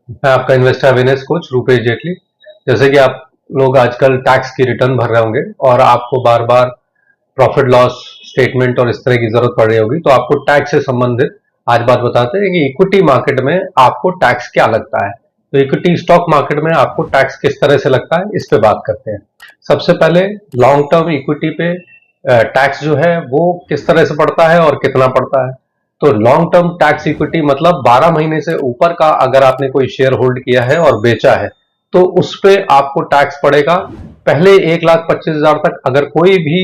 मैं आपका investor awareness coach Rupesh Jaitley. जैसे कि आप लोग आजकल टैक्स की रिटर्न भर रहे होंगे और आपको बार बार प्रॉफिट लॉस स्टेटमेंट और इस तरह की जरूरत पड़ रही होगी, तो आपको टैक्स से संबंधित आज बात बताते हैं कि इक्विटी मार्केट में आपको टैक्स क्या लगता है। तो इक्विटी स्टॉक मार्केट में आपको टैक्स किस तरह से लगता है, इस पे बात करते हैं। सबसे पहले लॉन्ग टर्म इक्विटी पे टैक्स जो है वो किस तरह से पड़ता है और कितना पड़ता है। तो लॉन्ग टर्म टैक्स इक्विटी मतलब 12 महीने से ऊपर का अगर आपने कोई शेयर होल्ड किया है और बेचा है, तो उस पे आपको टैक्स पड़ेगा। पहले 1,25,000 तक अगर कोई भी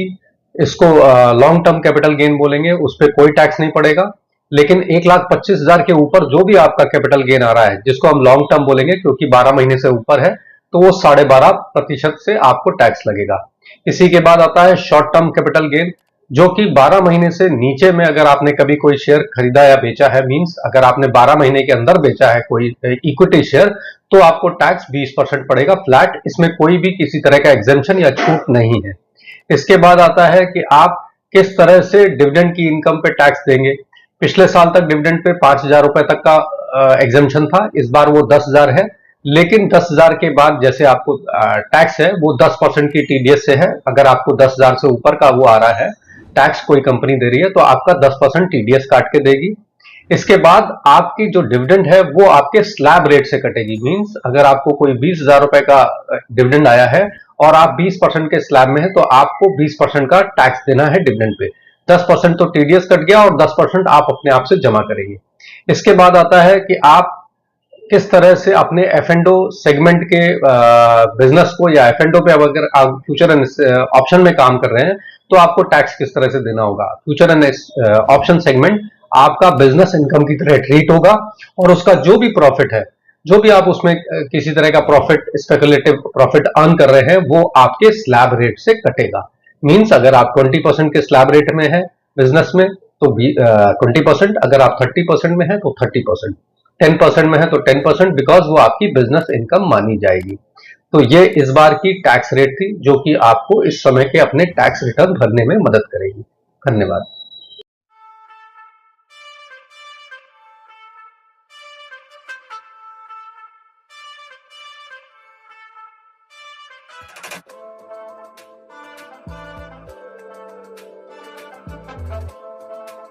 इसको लॉन्ग टर्म कैपिटल गेन बोलेंगे, उस पर कोई टैक्स नहीं पड़ेगा। लेकिन 1,25,000 के ऊपर जो भी आपका कैपिटल गेन आ रहा है, जिसको हम लॉन्ग टर्म बोलेंगे क्योंकि 12 महीने से ऊपर है, तो वो 12.5% से आपको टैक्स लगेगा। इसी के बाद आता है शॉर्ट टर्म कैपिटल गेन, जो कि 12 महीने से नीचे में अगर आपने कभी कोई शेयर खरीदा या बेचा है, मींस अगर आपने 12 महीने के अंदर बेचा है कोई इक्विटी शेयर, तो आपको टैक्स 20% पड़ेगा फ्लैट। इसमें कोई भी किसी तरह का एग्जेम्पशन या छूट नहीं है। इसके बाद आता है कि आप किस तरह से डिविडेंड की इनकम पे टैक्स देंगे। पिछले साल तक डिविडेंड पे 5,000 रुपए तक का एग्जेम्पशन था, इस बार वो 10,000 है। लेकिन 10,000 के बाद जैसे आपको टैक्स है वो 10% की टीडीएस से है। अगर आपको 10,000 से ऊपर का वो आ रहा है टैक्स, कोई कंपनी दे रही है, तो आपका 10% टीडीएस काट के देगी। इसके बाद आपकी जो डिविडेंड है वो आपके स्लैब रेट से कटेगी। मींस अगर आपको कोई 20,000 रुपए का डिविडेंड आया है और आप 20% के स्लैब में है, तो आपको 20% का टैक्स देना है डिविडेंड पे। 10% तो टीडीएस कट गया और 10% आप अपने आप से जमा करेंगे। इसके बाद आता है कि आप किस तरह से अपने एफ एंड सेगमेंट के बिजनेस को, या एफ एंड पे अगर आप फ्यूचर एंड ऑप्शन में काम कर रहे हैं, तो आपको टैक्स किस तरह से देना होगा। फ्यूचर एंड ऑप्शन सेगमेंट आपका बिजनेस इनकम की तरह ट्रीट होगा, और उसका जो भी प्रॉफिट है, जो भी आप उसमें किसी तरह का प्रॉफिट, स्पेकुलेटिव प्रॉफिट अर्न कर रहे हैं, वो आपके स्लैब रेट से कटेगा। मींस अगर आप 20% के स्लैब रेट में है बिजनेस में, तो 20%, अगर आप 30% में है तो 30%, 10% में है तो 10%, बिकॉज वो आपकी बिजनेस इनकम मानी जाएगी। तो ये इस बार की टैक्स रेट थी, जो कि आपको इस समय के अपने टैक्स रिटर्न भरने में मदद करेगी। धन्यवाद।